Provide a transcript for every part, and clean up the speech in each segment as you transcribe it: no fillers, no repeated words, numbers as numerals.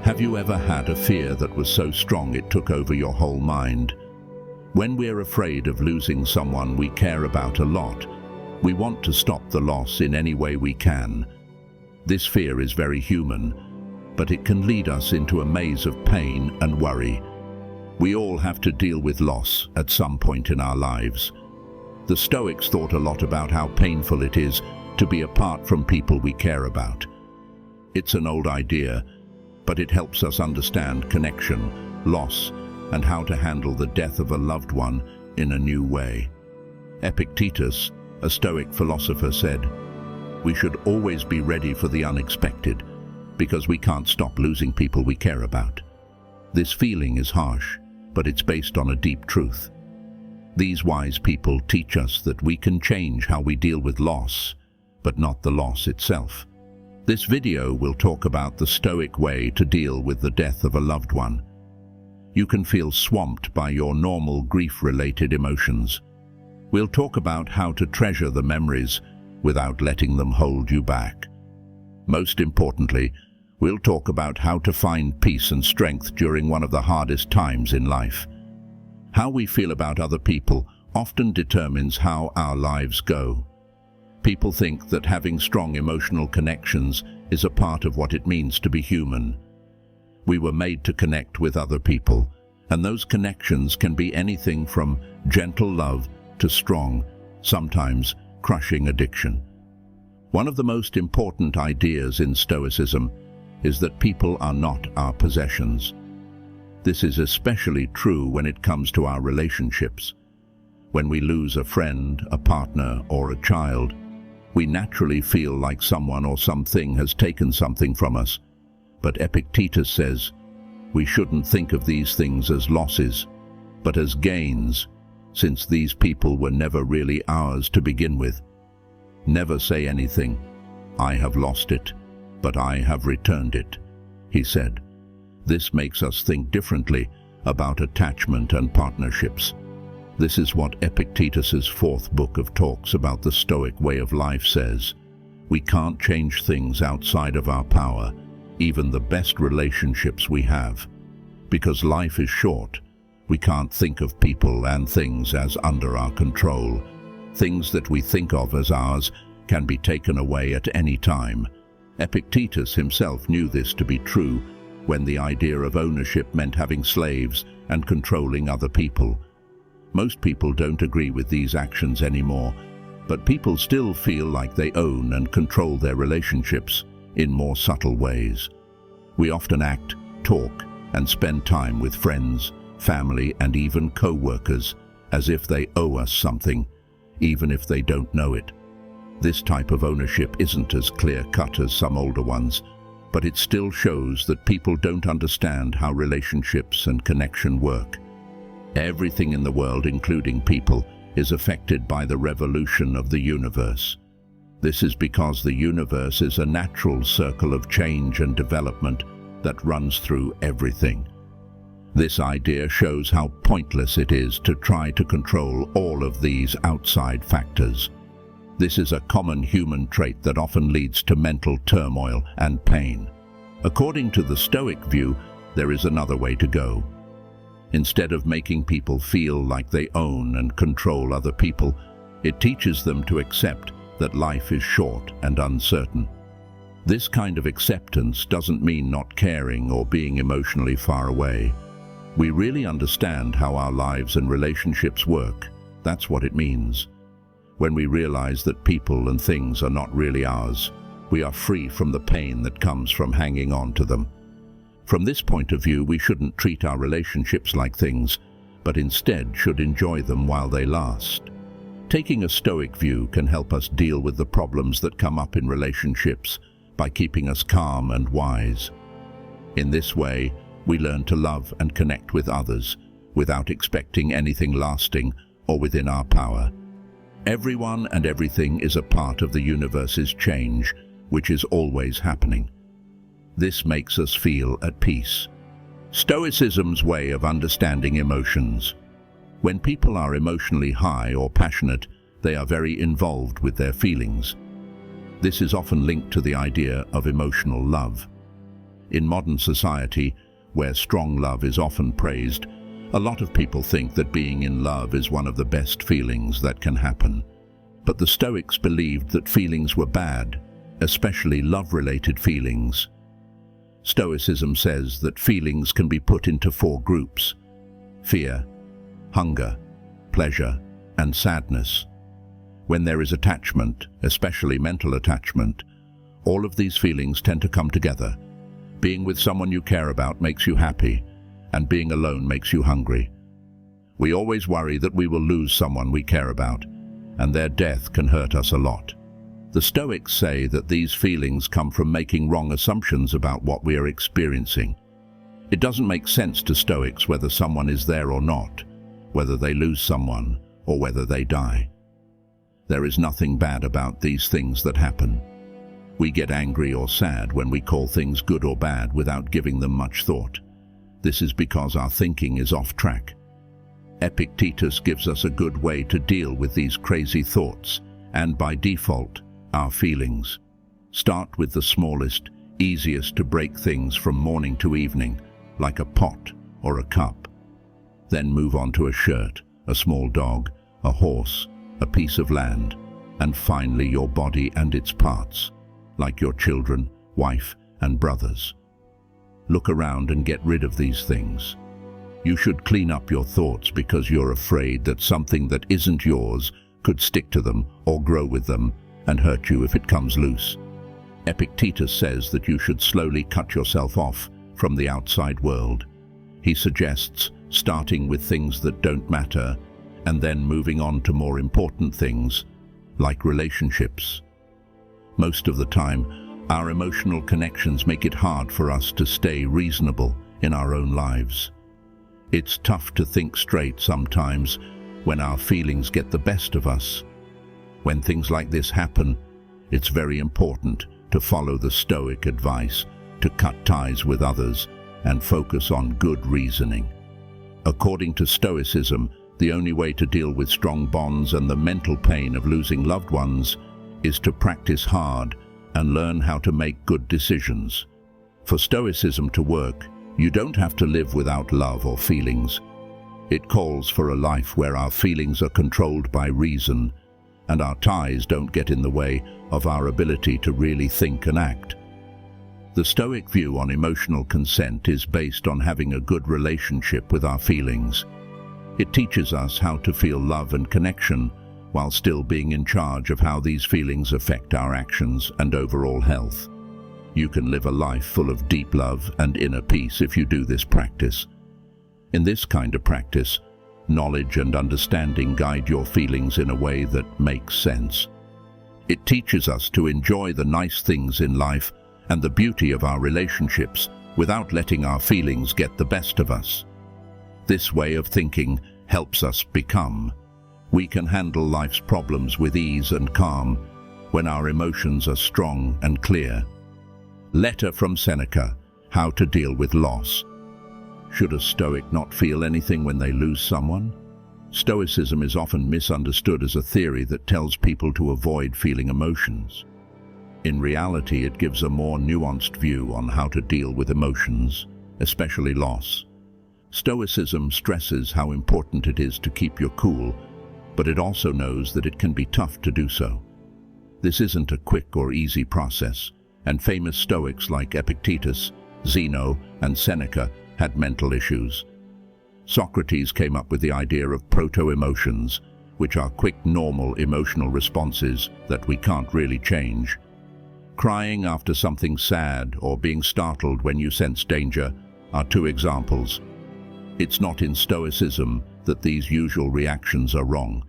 Have you ever had a fear that was so strong it took over your whole mind? When we're afraid of losing someone we care about a lot, we want to stop the loss in any way we can. This fear is very human, but it can lead us into a maze of pain and worry. We all have to deal with loss at some point in our lives. The Stoics thought a lot about how painful it is to be apart from people we care about. It's an old idea, but it helps us understand connection, loss, and how to handle the death of a loved one in a new way. Epictetus, a Stoic philosopher, said, "We should always be ready for the unexpected, because we can't stop losing people we care about." This feeling is harsh, but it's based on a deep truth. These wise people teach us that we can change how we deal with loss, but not the loss itself. This video will talk about the Stoic way to deal with the death of a loved one. You can feel swamped by your normal grief-related emotions. We'll talk about how to treasure the memories without letting them hold you back. Most importantly, we'll talk about how to find peace and strength during one of the hardest times in life. How we feel about other people often determines how our lives go. People think that having strong emotional connections is a part of what it means to be human. We were made to connect with other people, and those connections can be anything from gentle love to strong, sometimes crushing addiction. One of the most important ideas in Stoicism is that people are not our possessions. This is especially true when it comes to our relationships. When we lose a friend, a partner, or a child, we naturally feel like someone or something has taken something from us. But Epictetus says, we shouldn't think of these things as losses, but as gains, since these people were never really ours to begin with. Never say anything, "I have lost it, but I have returned it," he said. This makes us think differently about attachment and partnerships. This is what Epictetus's fourth book of talks about the Stoic way of life says. We can't change things outside of our power, even the best relationships we have. Because life is short, we can't think of people and things as under our control. Things that we think of as ours can be taken away at any time. Epictetus himself knew this to be true when the idea of ownership meant having slaves and controlling other people. Most people don't agree with these actions anymore, but people still feel like they own and control their relationships in more subtle ways. We often act, talk, and spend time with friends, family, and even co-workers as if they owe us something, even if they don't know it. This type of ownership isn't as clear-cut as some older ones, but it still shows that people don't understand how relationships and connection work. Everything in the world, including people, is affected by the revolution of the universe. This is because the universe is a natural circle of change and development that runs through everything. This idea shows how pointless it is to try to control all of these outside factors. This is a common human trait that often leads to mental turmoil and pain. According to the Stoic view, there is another way to go. Instead of making people feel like they own and control other people, it teaches them to accept that life is short and uncertain. This kind of acceptance doesn't mean not caring or being emotionally far away. We really understand how our lives and relationships work. That's what it means. When we realize that people and things are not really ours, we are free from the pain that comes from hanging on to them. From this point of view, we shouldn't treat our relationships like things, but instead should enjoy them while they last. Taking a Stoic view can help us deal with the problems that come up in relationships by keeping us calm and wise. In this way, we learn to love and connect with others without expecting anything lasting or within our power. Everyone and everything is a part of the universe's change, which is always happening. This makes us feel at peace. Stoicism's way of understanding emotions. When people are emotionally high or passionate, they are very involved with their feelings. This is often linked to the idea of emotional love. In modern society, where strong love is often praised, a lot of people think that being in love is one of the best feelings that can happen. But the Stoics believed that feelings were bad, especially love-related feelings. Stoicism says that feelings can be put into 4 groups: fear, hunger, pleasure, and sadness. When there is attachment, especially mental attachment, all of these feelings tend to come together. Being with someone you care about makes you happy, and being alone makes you hungry. We always worry that we will lose someone we care about, and their death can hurt us a lot. The Stoics say that these feelings come from making wrong assumptions about what we are experiencing. It doesn't make sense to Stoics whether someone is there or not, whether they lose someone, or whether they die. There is nothing bad about these things that happen. We get angry or sad when we call things good or bad without giving them much thought. This is because our thinking is off track. Epictetus gives us a good way to deal with these crazy thoughts, and by default, our feelings. Start with the smallest, easiest to break things from morning to evening, like a pot or a cup. Then move on to a shirt, a small dog, a horse, a piece of land, and finally your body and its parts, like your children, wife, and brothers. Look around and get rid of these things. You should clean up your thoughts because you're afraid that something that isn't yours could stick to them or grow with them and hurt you if it comes loose. Epictetus says that you should slowly cut yourself off from the outside world. He suggests starting with things that don't matter and then moving on to more important things, like relationships. Most of the time, our emotional connections make it hard for us to stay reasonable in our own lives. It's tough to think straight sometimes when our feelings get the best of us. When things like this happen, it's very important to follow the Stoic advice to cut ties with others and focus on good reasoning. According to Stoicism, the only way to deal with strong bonds and the mental pain of losing loved ones is to practice hard and learn how to make good decisions. For Stoicism to work, you don't have to live without love or feelings. It calls for a life where our feelings are controlled by reason and our ties don't get in the way of our ability to really think and act. The Stoic view on emotional consent is based on having a good relationship with our feelings. It teaches us how to feel love and connection while still being in charge of how these feelings affect our actions and overall health. You can live a life full of deep love and inner peace if you do this practice. In this kind of practice, knowledge and understanding guide your feelings in a way that makes sense. It teaches us to enjoy the nice things in life and the beauty of our relationships without letting our feelings get the best of us. This way of thinking helps us become. We can handle life's problems with ease and calm when our emotions are strong and clear. Letter from Seneca, How to Deal with Loss. Should a Stoic not feel anything when they lose someone? Stoicism is often misunderstood as a theory that tells people to avoid feeling emotions. In reality, it gives a more nuanced view on how to deal with emotions, especially loss. Stoicism stresses how important it is to keep your cool, but it also knows that it can be tough to do so. This isn't a quick or easy process, and famous Stoics like Epictetus, Zeno, and Seneca had mental issues. Socrates came up with the idea of proto-emotions, which are quick, normal emotional responses that we can't really change. Crying after something sad or being startled when you sense danger are 2 examples. It's not in Stoicism that these usual reactions are wrong.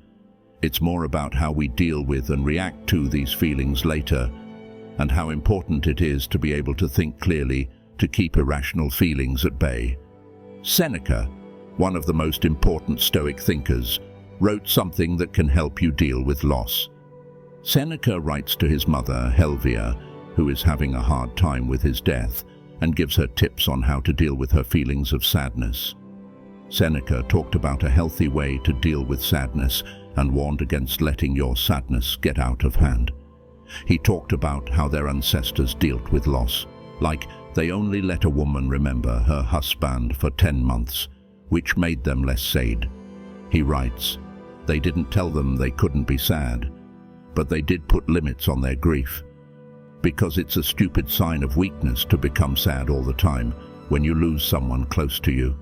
It's more about how we deal with and react to these feelings later, and how important it is to be able to think clearly to keep irrational feelings at bay. Seneca, one of the most important Stoic thinkers, wrote something that can help you deal with loss. Seneca writes to his mother, Helvia, who is having a hard time with his death, and gives her tips on how to deal with her feelings of sadness. Seneca talked about a healthy way to deal with sadness and warned against letting your sadness get out of hand. He talked about how their ancestors dealt with loss, like They only let a woman remember her husband for 10 months, which made them less sad. He writes, they didn't tell them they couldn't be sad, but they did put limits on their grief. Because it's a stupid sign of weakness to become sad all the time when you lose someone close to you.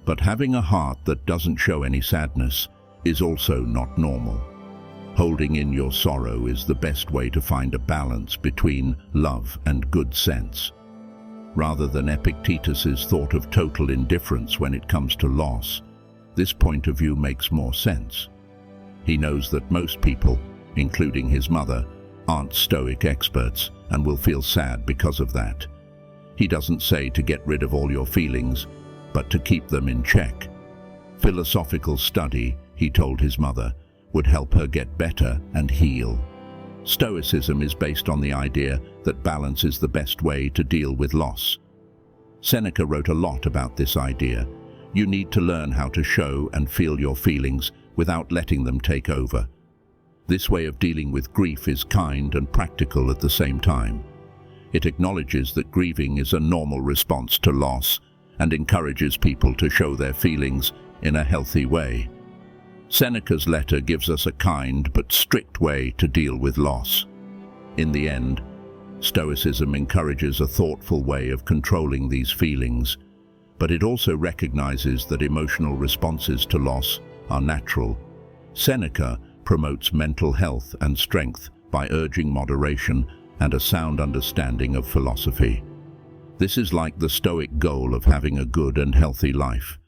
But having a heart that doesn't show any sadness is also not normal. Holding in your sorrow is the best way to find a balance between love and good sense. Rather than Epictetus's thought of total indifference when it comes to loss, this point of view makes more sense. He knows that most people, including his mother, aren't Stoic experts and will feel sad because of that. He doesn't say to get rid of all your feelings, but to keep them in check. Philosophical study, he told his mother, would help her get better and heal. Stoicism is based on the idea that balance is the best way to deal with loss. Seneca wrote a lot about this idea. You need to learn how to show and feel your feelings without letting them take over. This way of dealing with grief is kind and practical at the same time. It acknowledges that grieving is a normal response to loss and encourages people to show their feelings in a healthy way. Seneca's letter gives us a kind but strict way to deal with loss. In the end, Stoicism encourages a thoughtful way of controlling these feelings, but it also recognizes that emotional responses to loss are natural. Seneca promotes mental health and strength by urging moderation and a sound understanding of philosophy. This is like the Stoic goal of having a good and healthy life.